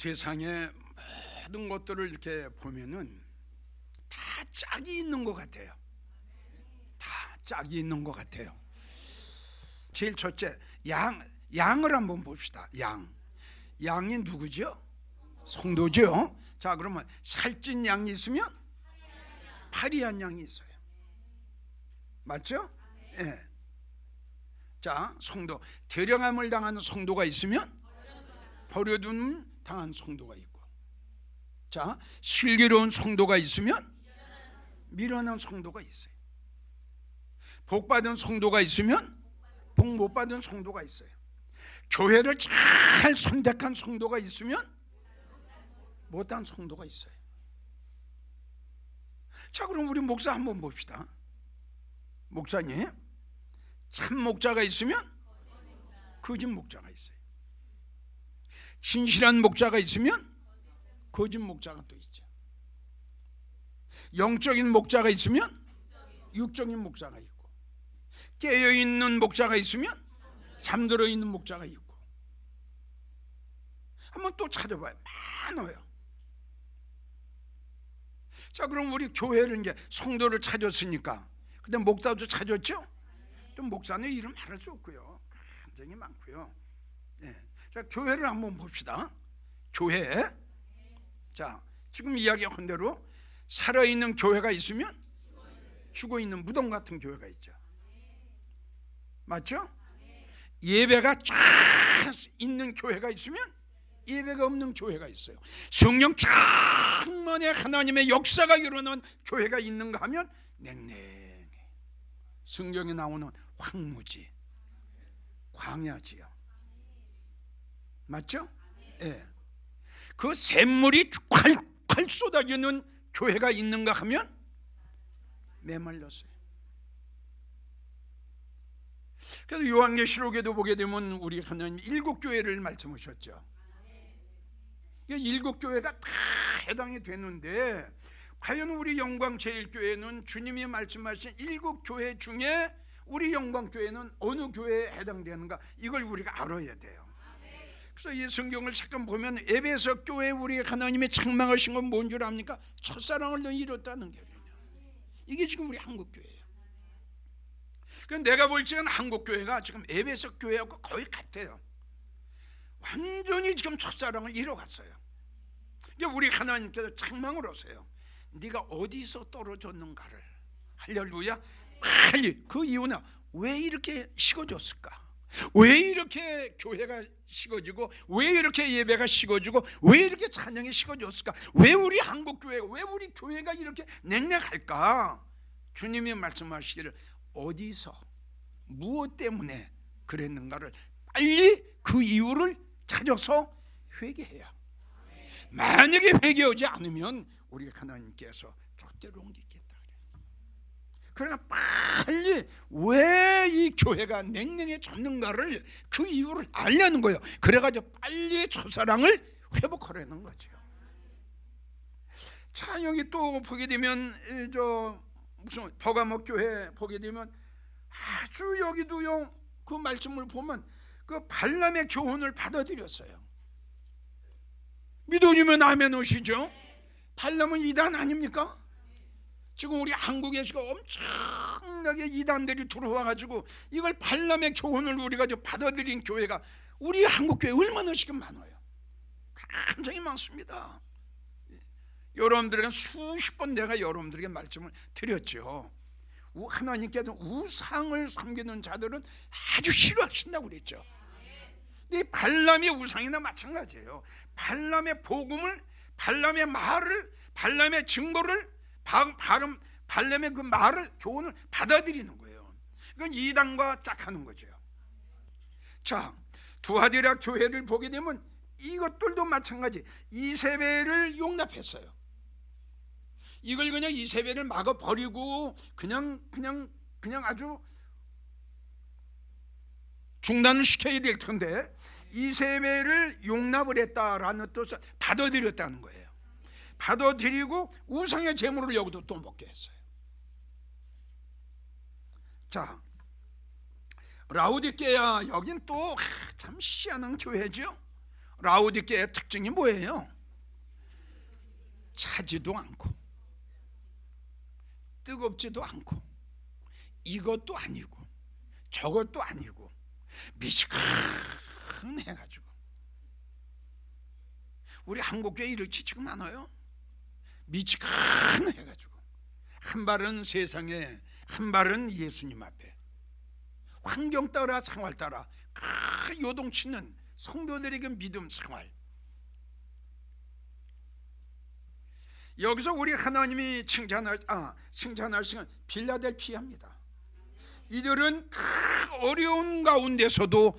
세상의 모든 것들을 이렇게 보면은 다 짝이 있는 것 같아요. 다 짝이 있는 것 같아요. 제일 첫째, 양을 한번 봅시다. 양이 누구죠? 성도죠. 자, 그러면 살찐 양이 있으면 파리한 양이 있어요. 맞죠? 예. 네. 자, 성도, 대령함을 당한 성도가 있으면 버려둠 당한 성도가 있고, 자, 슬기로운 성도가 있으면 미련한 성도가 있어요. 복 받은 성도가 있으면 복 못 받은 성도가 있어요. 교회를 잘 선택한 성도가 있으면 못한 성도가 있어요. 자, 그럼 우리 목사 한번 봅시다. 목사님, 참 목자가 있으면 거짓 목자가 있어요. 진실한 목자가 있으면 거짓 목자가 또 있죠. 영적인 목자가 있으면 육적인 목자가 있고, 깨어있는 목자가 있으면 잠들어 있는 목자가 있고. 한번 또 찾아봐요. 많아요. 자, 그럼 우리 교회를 이제 성도를 찾았으니까, 근데 목사도 찾았죠? 좀 목사는 이름 말할 수 없고요. 굉장히 많고요. 네. 자, 교회를 한번 봅시다. 교회. 자, 지금 이야기한 대로 살아있는 교회가 있으면 죽어있는 무덤 같은 교회가 있죠. 맞죠? 예배가 쫙 있는 교회가 있으면 예배가 없는 교회가 있어요. 성령 충만의 하나님의 역사가 일어나는 교회가 있는가 하면 냉랭해. 성경에 나오는 황무지, 광야지요. 맞죠? 예. 네. 그 샘물이 콸콸 쏟아지는 교회가 있는가 하면 메말렸어요. 그래서 요한계시록에도 보게 되면 우리 하나님 7교회를 말씀하셨죠. 7교회가 다 해당이 되는데, 과연 우리 영광제일교회는 주님이 말씀하신 7교회 중에 우리 영광교회는 어느 교회에 해당되는가, 이걸 우리가 알아야 돼요. 그래서 이 성경을 잠깐 보면 에베소 교회 우리 하나님의 책망하신 건 뭔 줄 압니까? 첫사랑을 잃었다는 거예요. 이게 지금 우리 한국교회예요. 내가 볼 적은 한국교회가 지금 에베소 교회하고 거의 같아요. 완전히 지금 첫사랑을 잃어갔어요. 이제 우리 하나님께서 책망을 하세요. 네가 어디서 떨어졌는가를. 할렐루야. 빨리. 그 이유는 왜 이렇게 식어졌을까? 왜 이렇게 교회가 식어지고, 왜 이렇게 예배가 식어지고, 왜 이렇게 찬양이 식어졌을까? 왜 우리 한국교회, 왜 우리 교회가 이렇게 냉랭할까? 주님이 말씀하시기를 어디서 무엇 때문에 그랬는가를 빨리 그 이유를 찾아서 회개해야. 만약에 회개하지 않으면 우리 하나님께서 쫓대로 옮기겠다. 그러나 빨리 왜 이 교회가 냉랭해졌는가를, 그 이유를 알려는 거예요. 그래가지고 빨리 첫사랑을 회복하려는 거죠. 자, 여기 또 보게 되면 무슨 버가모 교회 보게 되면 아주 여기도요, 그 말씀을 보면 그 발람의 교훈을 받아들였어요. 믿어주면 아멘 오시죠? 발람은 이단 아닙니까? 지금 우리 한국에 지금 엄청나게 이단들이 들어와가지고 이걸 발람의 교훈을 우리가 받아들인 교회가 우리 한국교회 얼마나 지금 많아요. 굉장히 많습니다. 여러분들에게 수십 번 내가 여러분들에게 말씀을 드렸죠. 하나님께서 우상을 섬기는 자들은 아주 싫어하신다고 그랬죠. 근데 발람의 우상이나 마찬가지예요. 발람의 복음을, 발람의 말을, 발람의 증거를, 발람의 그 말을, 교훈을 받아들이는 거예요. 이건 이단과 짝하는 거죠. 자, 두아디라 교회를 보게 되면 이것들도 마찬가지. 이세벨을 용납했어요. 이걸 그냥 이세벨을 막아 버리고 그냥 아주 중단을 시켜야 될 텐데, 이세벨을 용납을 했다라는 뜻을 받아들였다는 거예요. 받아들이고 우상의 제물을 여기도 또 먹게 했어요. 자, 라우디게아, 여긴 또 참 희한한 교회죠. 라오디게의 특징이 뭐예요? 차지도 않고 뜨겁지도 않고 이것도 아니고 저것도 아니고 미지근해가지고. 우리 한국교회 이렇게 지금 많아요. 미지근해가지고 한 발은 세상에, 한 발은 예수님 앞에. 환경 따라 생활 따라 요동치는 성도들에게 믿음 생활. 여기서 우리 하나님이 칭찬하시는 빌라델피아입니다. 이들은 어려운 가운데서도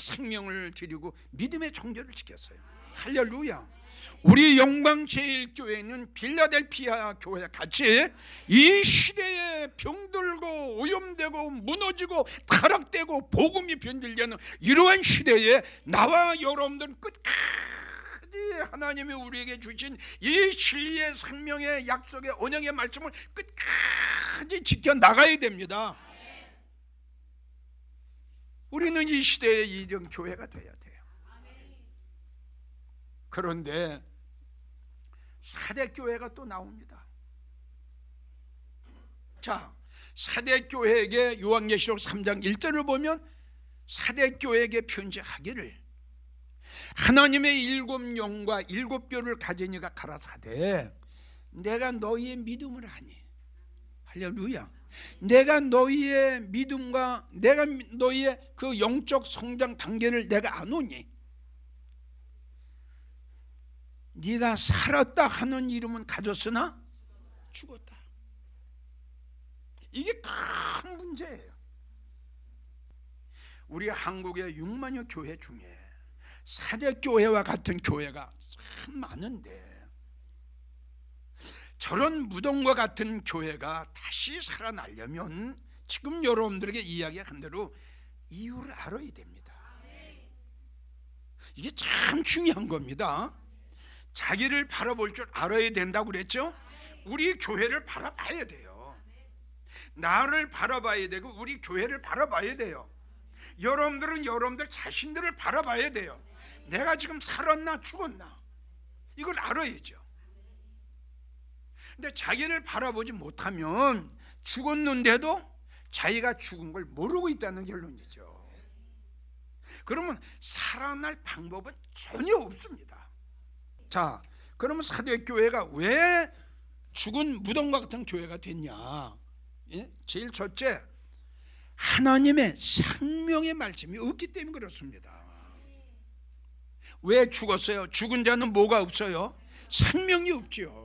생명을 드리고 믿음의 정죄를 지켰어요. 할렐루야. 우리 영광제일교회는 빌라델피아 교회 같이 이 시대에 병들고 오염되고 무너지고 타락되고 복음이 변질되는 이러한 시대에 나와 여러분들은 끝까지 하나님이 우리에게 주신 이 진리의 생명의 약속의 언약의 말씀을 끝까지 지켜나가야 됩니다. 우리는 이 시대의 이런 교회가 돼야 돼요. 그런데 사대교회가 또 나옵니다. 자, 사대교회에게 요한계시록 3장 1절을 보면 사대교회에게 편지하기를 하나님의 7 영과 7 뼈를 가진 이가 가라사대 내가 너희의 믿음을 아니. 할렐루야. 내가 너희의 믿음과 내가 너희의 그 영적 성장 단계를 내가 아노니 네가 살았다 하는 이름은 가졌으나 죽었다. 이게 큰 문제예요. 우리 한국의 6만여 교회 중에 사대교회와 같은 교회가 참 많은데 저런 무덤과 같은 교회가 다시 살아나려면 지금 여러분들에게 이야기한 대로 이유를 알아야 됩니다. 이게 참 중요한 겁니다. 자기를 바라볼 줄 알아야 된다고 그랬죠? 우리 교회를 바라봐야 돼요. 나를 바라봐야 되고 우리 교회를 바라봐야 돼요. 여러분들은 여러분들 자신들을 바라봐야 돼요. 내가 지금 살았나 죽었나 이걸 알아야죠. 근데 자기를 바라보지 못하면 죽었는데도 자기가 죽은 걸 모르고 있다는 결론이죠. 그러면 살아날 방법은 전혀 없습니다. 자, 그러면 사대교회가 왜 죽은 무덤과 같은 교회가 됐냐? 예? 제일 첫째, 하나님의 생명의 말씀이 없기 때문에 그렇습니다. 왜 죽었어요? 죽은 자는 뭐가 없어요? 생명이 없죠.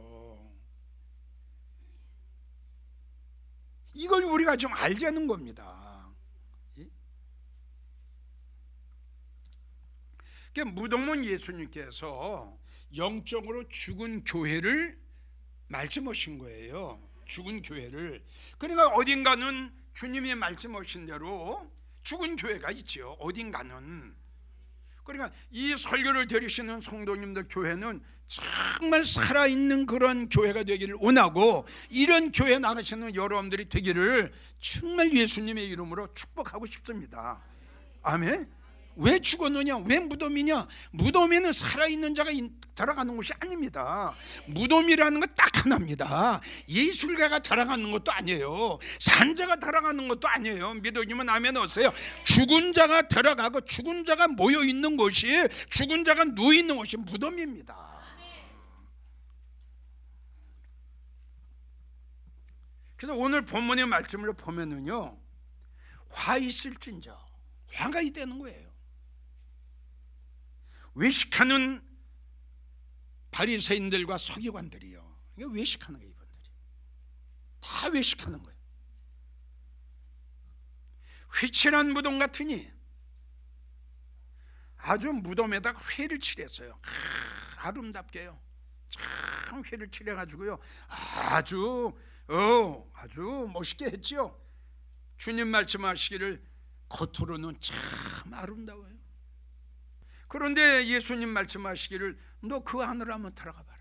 이걸 우리가 좀 알자는 겁니다. 무덤은 예수님께서 영적으로 죽은 교회를 말씀하신 거예요. 죽은 교회를. 그러니까 어딘가는 주님이 말씀하신 대로 죽은 교회가 있죠. 어딘가는. 그러니까 이 설교를 들으시는 성도님들 교회는 정말 살아있는 그런 교회가 되기를 원하고 이런 교회 나가시는 여러분들이 되기를 정말 예수님의 이름으로 축복하고 싶습니다. 아멘. 왜 죽었느냐? 왜 무덤이냐? 무덤에는 살아있는 자가 들어가는 곳이 아닙니다. 무덤이라는 건 딱 하나입니다. 예술가가 들어가는 것도 아니에요. 산자가 들어가는 것도 아니에요. 믿으시면 아멘 하세요. 죽은 자가 들어가고 죽은 자가 모여 있는 곳이, 죽은 자가 누워 있는 곳이 무덤입니다. 그래서 오늘 본문의 말씀을 보면은요, 화 있을진저, 화가 있다는 거예요. 외식하는 바리새인들과 서기관들이요. 이게 외식하는 거예요. 이분들이 다 외식하는 거예요. 휘칠한 무덤 같으니 아주 무덤에다가 회를 칠했어요. 아름답게요. 참 회를 칠해가지고요. 아주 멋있게 했죠. 주님 말씀하시기를 겉으로는 참 아름다워요. 그런데 예수님 말씀하시기를 너 그 안으로 한번 들어가 봐라.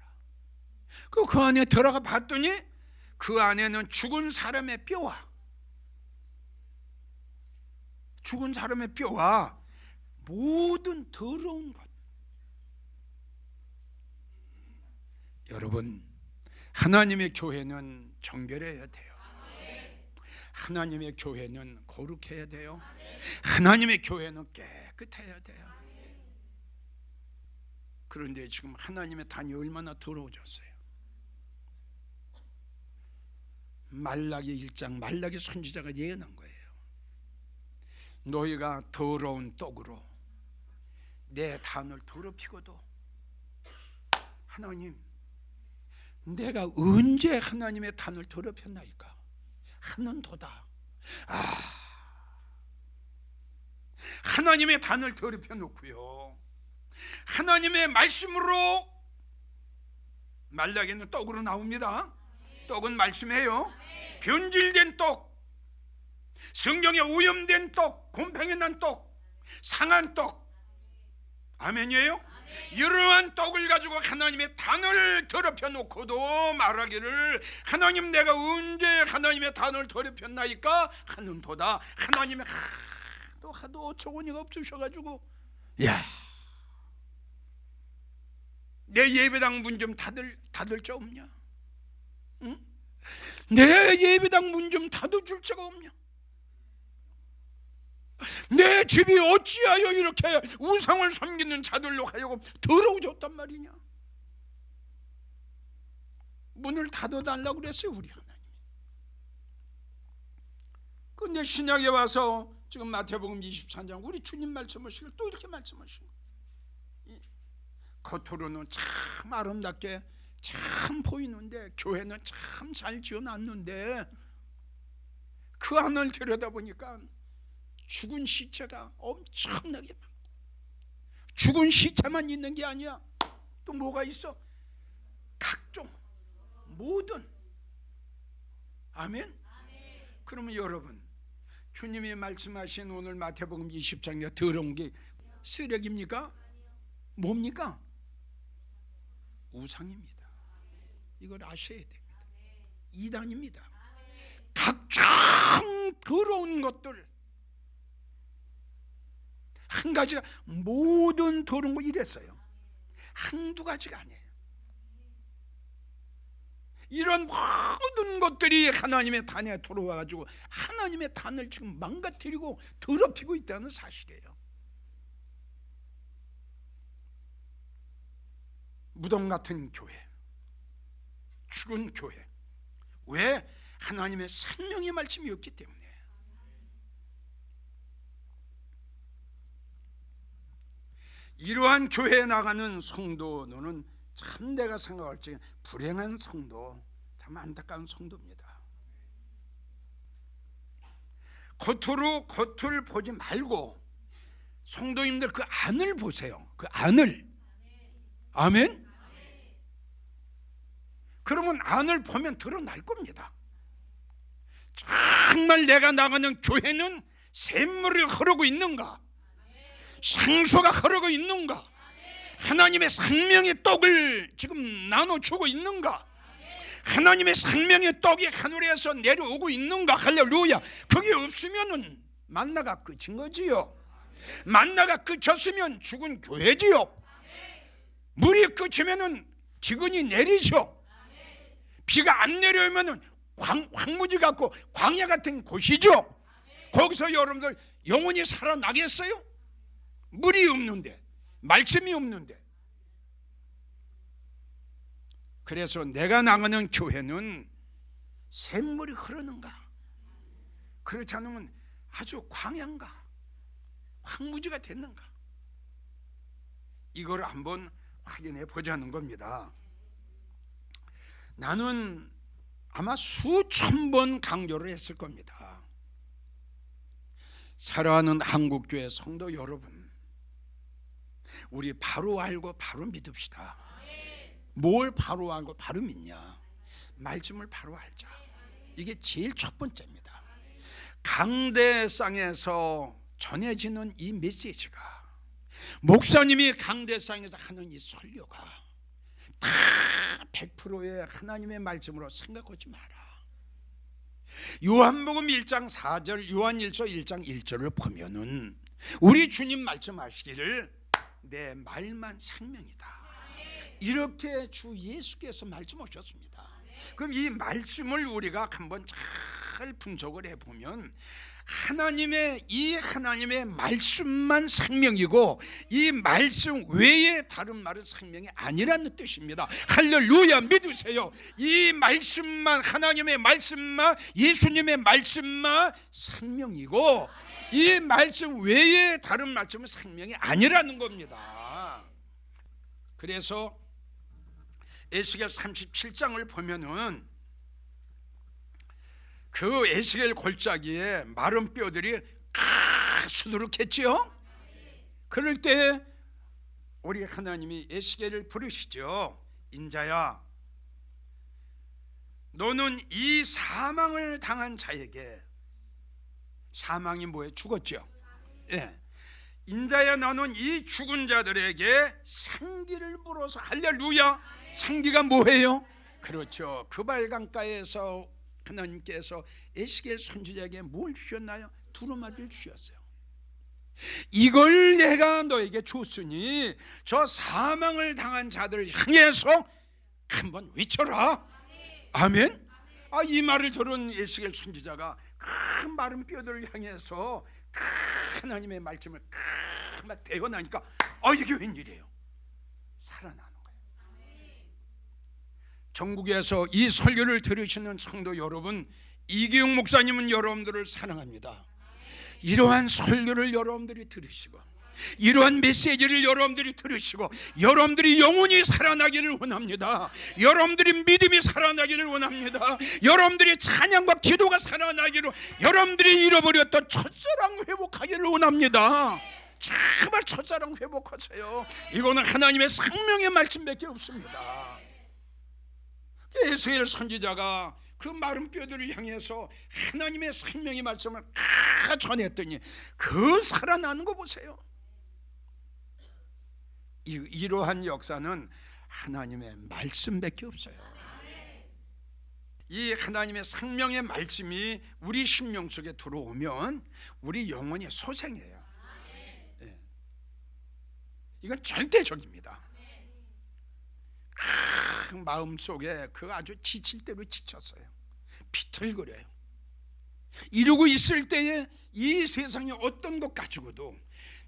그 안에 들어가 봤더니 그 안에는 죽은 사람의 뼈와 모든 더러운 것, 여러분, 하나님의 교회는 정결해야 돼요. 하나님의 교회는 거룩해야 돼요. 하나님의 교회는 깨끗해야 돼요. 그런데 지금 하나님의 단이 얼마나 더러워졌어요. 말라기 1장 말라기 선지자가 예언한 거예요. 너희가 더러운 떡으로 내 단을 더럽히고도, 하나님, 내가 언제 하나님의 단을 더럽혔나이까? 하는도다. 하나님의 단을 더럽혀 놓고요, 하나님의 말씀으로, 말라기는 떡으로 나옵니다. 떡은 말씀이에요. 변질된 떡, 성경에 오염된 떡, 곰팡이 난 떡, 상한 떡, 아멘이에요? 이러한 떡을 가지고 하나님의 단을 더럽혀 놓고도 말하기를, 하나님, 내가 언제 하나님의 단을 더럽혔나이까? 하는도다. 하나님이 하도 어처구니가 없으셔가지고, 야, 내 예배당 문 좀 닫을 자 없냐? 응? 내 예배당 문 좀 닫아줄 자가 없냐? 내 집이 어찌하여 이렇게 우상을 섬기는 자들로 하여금 더러워졌단 말이냐? 문을 닫아달라고 그랬어요, 우리 하나님. 근데 신약에 와서 지금 마태복음 24장 우리 주님 말씀하시길 또 이렇게 말씀하시고, 겉으로는 참 아름답게 참 보이는데, 교회는 참 잘 지어놨는데, 그 안을 들여다보니까 죽은 시체가 엄청나게 많고, 죽은 시체만 있는 게 아니야. 또 뭐가 있어? 각종 모든. 아멘. 그러면 여러분, 주님이 말씀하신 오늘 마태복음 20장에 더러운 게 쓰레기입니까? 뭡니까? 우상입니다. 이걸 아셔야 됩니다. 이단입니다. 각종 더러운 것들, 한 가지가, 모든 더러운 거 이랬어요. 한두 가지가 아니에요. 이런 모든 것들이 하나님의 단에 들어와가지고 하나님의 단을 지금 망가뜨리고 더럽히고 있다는 사실이에요. 무덤 같은 교회, 죽은 교회. 왜? 하나님의 생명의 말씀이 없기 때문에. 이러한 교회에 나가는 성도는 참, 내가 생각할 적에 불행한 성도, 참 안타까운 성도입니다. 겉을 보지 말고 성도님들 그 안을 보세요. 그 안을. 아멘. 그러면 안을 보면 드러날 겁니다. 정말 내가 나가는 교회는 샘물이 흐르고 있는가? 상소가 흐르고 있는가? 하나님의 생명의 떡을 지금 나눠주고 있는가? 하나님의 생명의 떡이 하늘에서 내려오고 있는가? 할렐루야. 그게 없으면 만나가 끝인 거지요. 만나가 끝쳤으면 죽은 교회지요. 물이 끝이면 기근이 내리죠. 비가 안 내려오면 황무지 같고 광야 같은 곳이죠. 거기서 여러분들 영혼이 살아나겠어요? 물이 없는데, 말씀이 없는데. 그래서 내가 나가는 교회는 샘물이 흐르는가, 그렇지 않으면 아주 광야인가, 황무지가 됐는가, 이걸 한번 확인해 보자는 겁니다. 나는 아마 수천 번 강조를 했을 겁니다. 사랑하는 한국교회 성도 여러분, 우리 바로 알고 바로 믿읍시다. 뭘 바로 알고 바로 믿냐? 말씀을 바로 알자. 이게 제일 첫 번째입니다. 강대상에서 전해지는 이 메시지가, 목사님이 강대상에서 하는 이 설교가 다 100%의 하나님의 말씀으로 생각하지 마라. 요한복음 1장 4절, 요한일서 1장 1절을 보면은 우리 주님 말씀하시기를 내 말만 생명이다, 이렇게 주 예수께서 말씀하셨습니다. 그럼 이 말씀을 우리가 한번 잘 분석을 해보면 하나님의 말씀만 생명이고 이 말씀 외에 다른 말은 생명이 아니라는 뜻입니다. 할렐루야, 믿으세요. 이 말씀만, 하나님의 말씀만, 예수님의 말씀만 생명이고 이 말씀 외에 다른 말씀은 생명이 아니라는 겁니다. 그래서 에스겔 37장을 보면은 그 에스겔 골짜기에 마른 뼈들이 수두룩했지요. 그럴 때 우리 하나님이 에스겔을 부르시죠. 인자야, 너는 이 사망을 당한 자에게, 사망이 뭐예요? 죽었죠. 예. 인자야, 너는 이 죽은 자들에게 생기를 불어서, 할렐루야, 생기가 뭐예요? 그렇죠. 그발강가에서 하나님께서 에스겔 선지자에게 뭘 주셨나요? 두루마리를 주셨어요. 이걸 내가 너에게 줬으니 저 사망을 당한 자들을 향해서 한번 외쳐라. 아멘. 이 말을 들은 에스겔 선지자가 큰 마른 뼈들을 향해서 하나님의 말씀을 막 대어나니까 이게 웬일이에요? 살아나는 거예요. 전국에서 이 설교를 들으시는 성도 여러분, 이기용 목사님은 여러분들을 사랑합니다. 이러한 설교를 여러분들이 들으시고 이러한 메시지를 여러분들이 들으시고 여러분들이 영혼이 살아나기를 원합니다. 여러분들이 믿음이 살아나기를 원합니다. 여러분들이 찬양과 기도가 살아나기를, 여러분들이 잃어버렸던 첫사랑 회복하기를 원합니다. 제발 첫사랑 회복하세요. 이거는 하나님의 생명의 말씀밖에 없습니다. 에스겔 선지자가 그 마른 뼈들을 향해서 하나님의 생명의 말씀을 전했더니 그 살아나는 거 보세요. 이러한 역사는 하나님의 말씀밖에 없어요. 이 하나님의 생명의 말씀이 우리 심령 속에 들어오면 우리 영혼이 소생해요. 네. 이건 절대적입니다. 마음속에 그 아주 지칠 대로 지쳤어요. 비틀거려요. 이러고 있을 때에 이 세상의 어떤 것 가지고도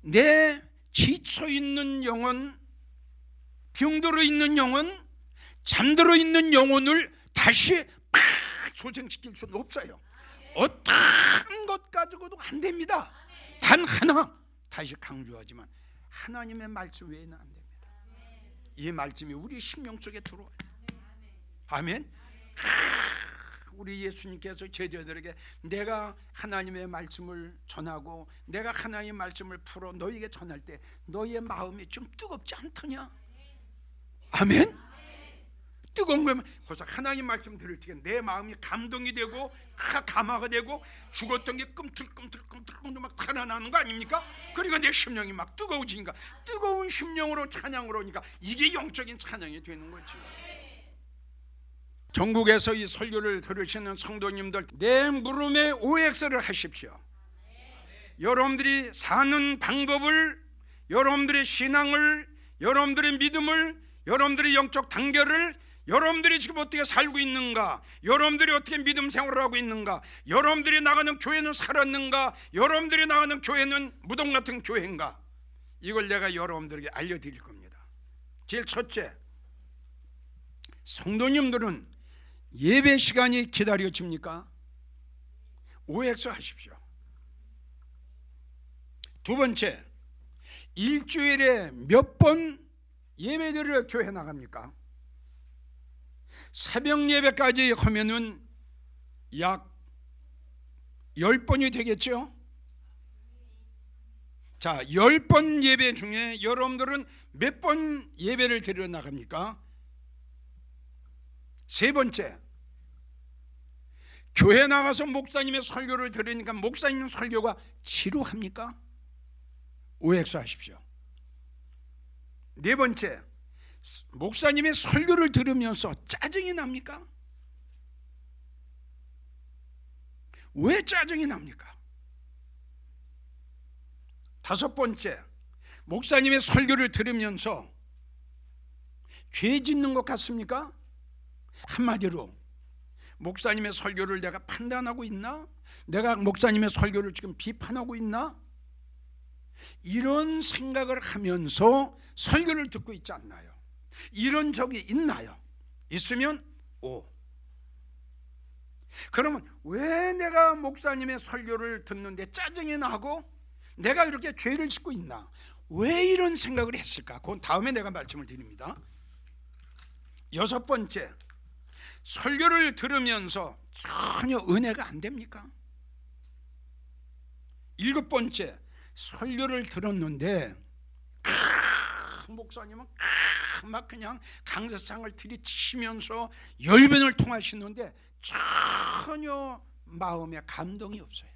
내 지쳐있는 영혼, 병들어 있는 영혼, 잠들어 있는 영혼을 다시 팍 소생시킬 수는 없어요. 어떤 것 가지고도 안 됩니다. 단 하나, 다시 강조하지만 하나님의 말씀 외에는 안 됩니다. 이 말씀이 우리 심령 속에 들어와요. 아멘. 우리 예수님께서 제자들에게 내가 하나님의 말씀을 전하고 내가 하나님의 말씀을 풀어 너희에게 전할 때 너희의 마음이 좀 뜨겁지 않더냐? 아멘. 뜨거운 거면 벌써 하나님 말씀 들을 때 내 마음이 감동이 되고 감화가 되고 죽었던 게 꿈틀꿈틀 막 살아나는 거 아닙니까? 그러니까 내 심령이 막 뜨거워지니까 뜨거운 심령으로 찬양으로 오니까 이게 영적인 찬양이 되는 거지. 전국에서 이 설교를 들으시는 성도님들, 내 물음에 OX를 하십시오. 여러분들이 사는 방법을, 여러분들의 신앙을, 여러분들의 믿음을, 여러분들의 영적 단결을, 여러분들이 지금 어떻게 살고 있는가, 여러분들이 어떻게 믿음 생활을 하고 있는가, 여러분들이 나가는 교회는 살았는가, 여러분들이 나가는 교회는 무덤 같은 교회인가, 이걸 내가 여러분들에게 알려드릴 겁니다. 제일 첫째, 성도님들은 예배 시간이 기다려집니까? OX 하십시오. 두 번째, 일주일에 몇 번 예배드리러 교회 나갑니까? 새벽 예배까지 하면은 약 10번이 되겠죠? 자, 10번 예배 중에 여러분들은 몇 번 예배를 드리러 나갑니까? 세 번째, 교회 나가서 목사님의 설교를 들으니까 목사님 설교가 지루합니까? OX 하십시오. 네 번째, 목사님의 설교를 들으면서 짜증이 납니까? 왜 짜증이 납니까? 다섯 번째, 목사님의 설교를 들으면서 죄 짓는 것 같습니까? 한마디로 목사님의 설교를 내가 판단하고 있나? 내가 목사님의 설교를 지금 비판하고 있나? 이런 생각을 하면서 설교를 듣고 있지 않나요? 이런 적이 있나요? 있으면 O. 그러면 왜 내가 목사님의 설교를 듣는데 짜증이 나고 내가 이렇게 죄를 짓고 있나? 왜 이런 생각을 했을까? 그건 다음에 내가 말씀을 드립니다. 6번째, 설교를 들으면서 전혀 은혜가 안 됩니까? 7번째, 설교를 들었는데 목사님은 막 그냥 강세상을 들이치면서 열변을 통하시는데 전혀 마음에 감동이 없어요.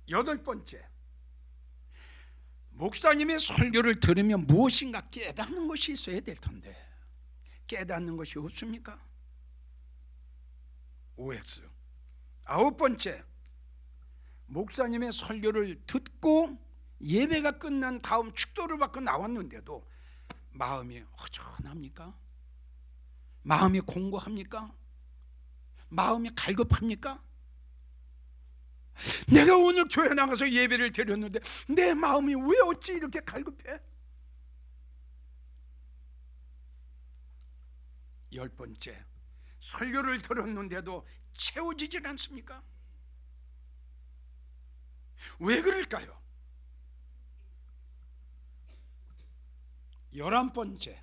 8번째, 목사님의 설교를 들으면 무엇인가 깨닫는 것이 있어야 될 텐데 깨닫는 것이 없습니까? OX. 9번째, 목사님의 설교를 듣고 예배가 끝난 다음 축도를 받고 나왔는데도 마음이 허전합니까? 마음이 공고합니까? 마음이 갈급합니까? 내가 오늘 교회 나가서 예배를 드렸는데 내 마음이 왜 어찌 이렇게 갈급해? 10번째, 설교를 들었는데도 채워지질 않습니까? 왜 그럴까요? 11번째,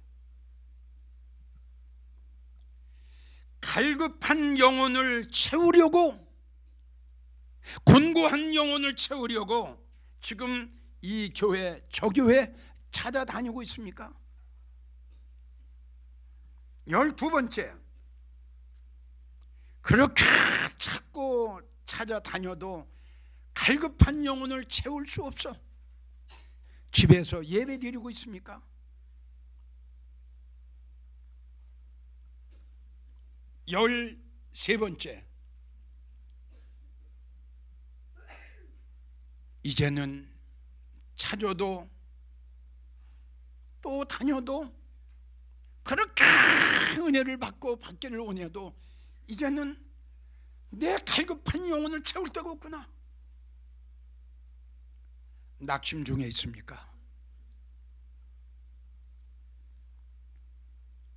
갈급한 영혼을 채우려고, 곤고한 영혼을 채우려고 지금 이 교회 저 교회 찾아다니고 있습니까? 12번째, 그렇게 찾고 찾아다녀도 갈급한 영혼을 채울 수 없어 집에서 예배 드리고 있습니까? 13번째, 이제는 찾아도 또 다녀도 그렇게 은혜를 받고 받기를 원해도 이제는 내 갈급한 영혼을 채울 데가 없구나. 낙심 중에 있습니까?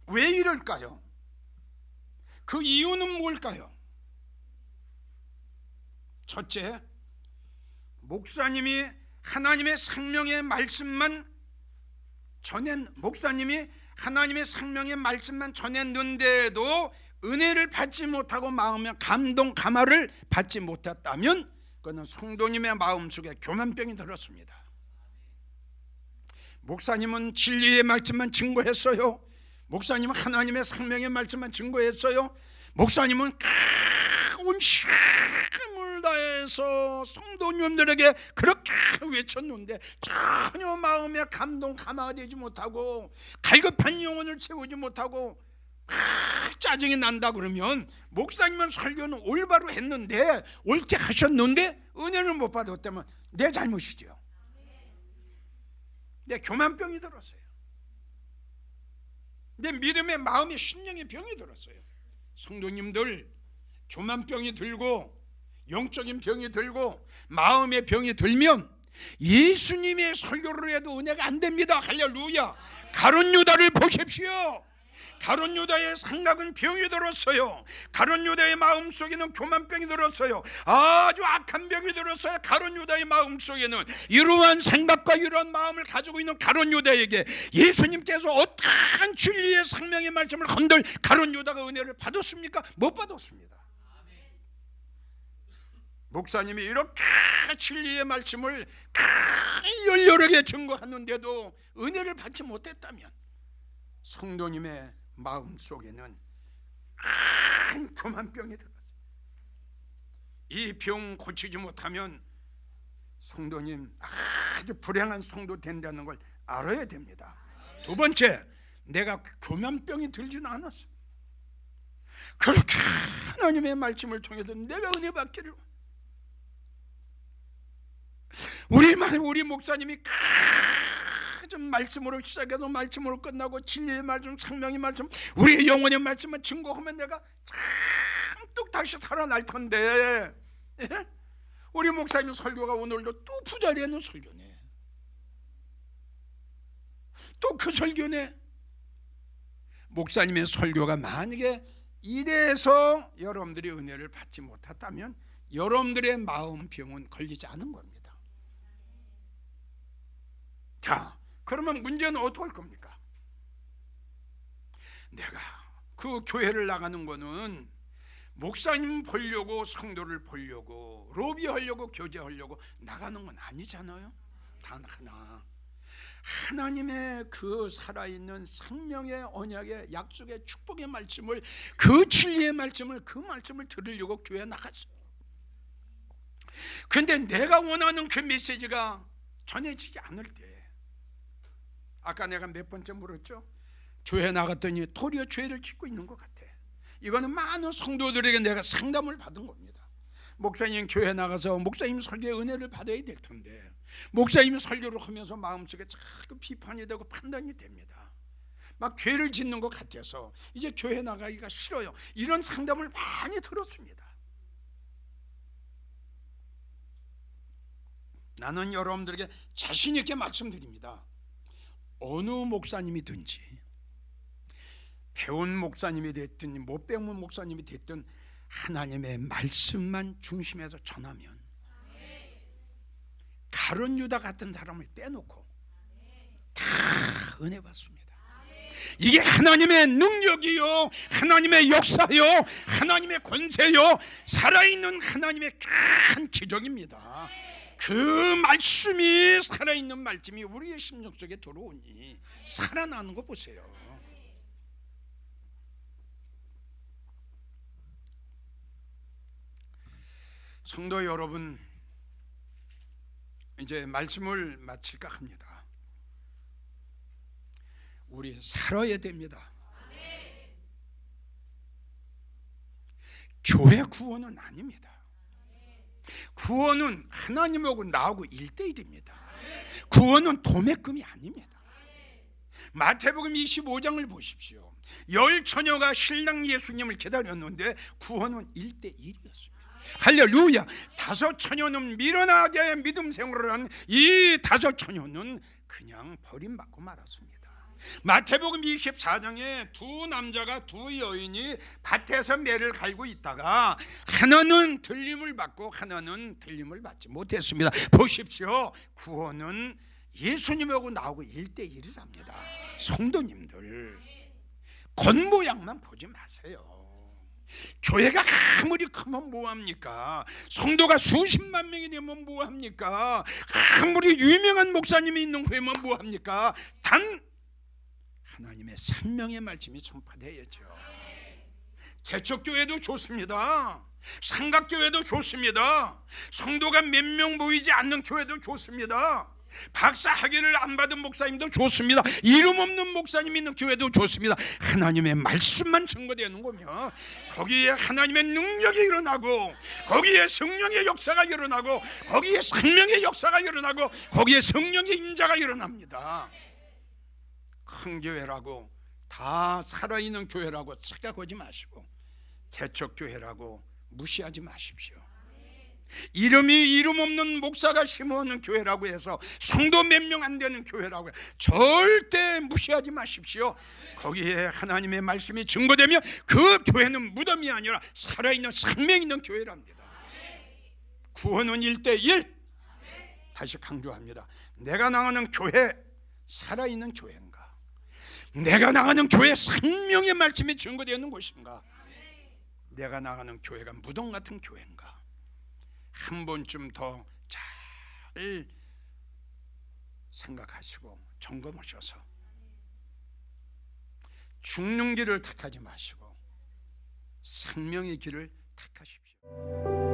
왜 이럴까요? 그 이유는 뭘까요? 첫째, 목사님이 하나님의 생명의 말씀만 전했는데도 은혜를 받지 못하고 마음의 감동 감화를 받지 못했다면 그는 성도님의 마음속에 교만병이 들었습니다. 목사님은 진리의 말씀만 증거했어요. 목사님은 하나님의 생명의 말씀만 증거했어요. 목사님은 온 힘을 다해서 성도님들에게 그렇게 외쳤는데 전혀 마음에 감동 감화가 되지 못하고 갈급한 영혼을 채우지 못하고 짜증이 난다 그러면 목사님은 설교는 올바로 했는데 옳게 하셨는데 은혜를 못 받았다면 내 잘못이죠. 내 교만병이 들었어요. 내 믿음의 마음의 심령의 병이 들었어요. 성도님들, 교만병이 들고 영적인 병이 들고 마음의 병이 들면 예수님의 설교를 해도 은혜가 안 됩니다. 할렐루야. 가룟 유다를 보십시오. 가룟 유다의 생각은 병이 들었어요. 가룟 유다의 마음속에는 교만병이 들었어요. 아주 악한 병이 들었어요. 가룟 유다의 마음속에는 이러한 생각과 이러한 마음을 가지고 있는 가룟 유다에게 예수님께서 어떠한 진리의 생명의 말씀을 건들 가룟 유다가 은혜를 받았습니까? 못 받았습니다. 목사님이 이렇게 진리의 말씀을 열렬하게 증거하는데도 은혜를 받지 못했다면 성도님의 마음속에는 큰 교만병이 들었어요. 이 병 고치지 못하면 성도님 아주 불행한 성도 된다는 걸 알아야 됩니다. 두 번째, 내가 교만병이 들지는 않았어. 그렇게 하나님의 말씀을 통해서 내가 은혜 받기를, 우리 우리 목사님이 좀 말씀으로 시작해서 말씀으로 끝나고 진리의 말씀, 생명의 말씀, 우리의 영혼의 말씀만 증거하면 내가 잔뜩 다시 살아날 텐데, 예? 우리 목사님 설교가 오늘도 또 부자되는 설교네, 또 그 설교네. 목사님의 설교가 만약에 이래서 여러분들이 은혜를 받지 못했다면 여러분들의 마음 병은 걸리지 않은 겁니다. 자, 그러면 문제는 어떻게 할 겁니까? 내가 그 교회를 나가는 거는 목사님 보려고, 성도를 보려고, 로비하려고, 교제하려고 나가는 건 아니잖아요. 단 하나, 하나님의 그 살아있는 생명의 언약의 약속의 축복의 말씀을, 그 진리의 말씀을, 그 말씀을 들으려고 교회에 나갔어요. 근데 내가 원하는 그 메시지가 전해지지 않을 때, 아까 내가 몇 번째 물었죠? 교회 나갔더니 도리어 죄를 짓고 있는 것 같아. 이거는 많은 성도들에게 내가 상담을 받은 겁니다. 목사님 교회 나가서 목사님 설교에 은혜를 받아야 될 텐데, 목사님 설교를 하면서 마음속에 자꾸 비판이 되고 판단이 됩니다. 막 죄를 짓는 것 같아서 이제 교회 나가기가 싫어요. 이런 상담을 많이 들었습니다. 나는 여러분들에게 자신 있게 말씀드립니다. 어느 목사님이든지, 배운 목사님이 됐든 못 배운 목사님이 됐든 하나님의 말씀만 중심에서 전하면, 가룟 유다 같은 사람을 빼놓고 다 은혜 받습니다. 이게 하나님의 능력이요, 하나님의 역사요, 하나님의 권세요, 살아있는 하나님의 큰 기적입니다. 그 말씀이, 살아있는 말씀이 우리의 심령 속에 들어오니 살아나는 거 보세요. 성도 여러분, 이제 말씀을 마칠까 합니다. 우리 살아야 됩니다. 교회 구원은 아닙니다. 구원은 하나님하고 나하고 1대1입니다. 구원은 도매금이 아닙니다. 마태복음 25장을 보십시오. 10처녀가 신랑 예수님을 기다렸는데 구원은 1대1이었습니다. 할렐루야. 5처녀는 미련하게 믿음 생활을 한 이 5처녀는 그냥 버림받고 말았습니다. 마태복음 24장에 두 남자가, 두 여인이 밭에서 매를 갈고 있다가 하나는 들림을 받고 하나는 들림을 받지 못했습니다. 보십시오. 구원은 예수님하고 나하고 1대1이랍니다. 성도님들, 겉모양만 보지 마세요. 교회가 아무리 크면 뭐합니까? 성도가 수십만 명이 되면 뭐합니까? 아무리 유명한 목사님이 있는 교회면 뭐합니까? 단 하나님의 생명의 말씀이 전파되어야죠. 개척교회도 좋습니다. 삼각교회도 좋습니다. 성도가 몇 명 모이지 않는 교회도 좋습니다. 박사 학위를 안 받은 목사님도 좋습니다. 이름 없는 목사님 있는 교회도 좋습니다. 하나님의 말씀만 증거되는 거면 거기에 하나님의 능력이 일어나고, 거기에 성령의 역사가 일어나고, 거기에 생명의 역사가 일어나고, 거기에 성령의 인자가 일어납니다. 큰 교회라고, 다 살아있는 교회라고 착각하지 마시고, 개척교회라고 무시하지 마십시오. 이름 없는 목사가 심어놓은 교회라고 해서 성도 몇 명 안 되는 교회라고 절대 무시하지 마십시오. 거기에 하나님의 말씀이 증거되면 그 교회는 무덤이 아니라 살아있는 생명 있는 교회랍니다. 구원은 1대1. 다시 강조합니다. 내가 나가는 교회 살아있는 교회인가? 내가 나가는 교회 생명의 말씀이 증거되는 곳인가? 내가 나가는 교회가 무덤 같은 교회인가? 한 번쯤 더 잘 생각하시고 점검하셔서 죽는 길을 택하지 마시고 생명의 길을 택하십시오.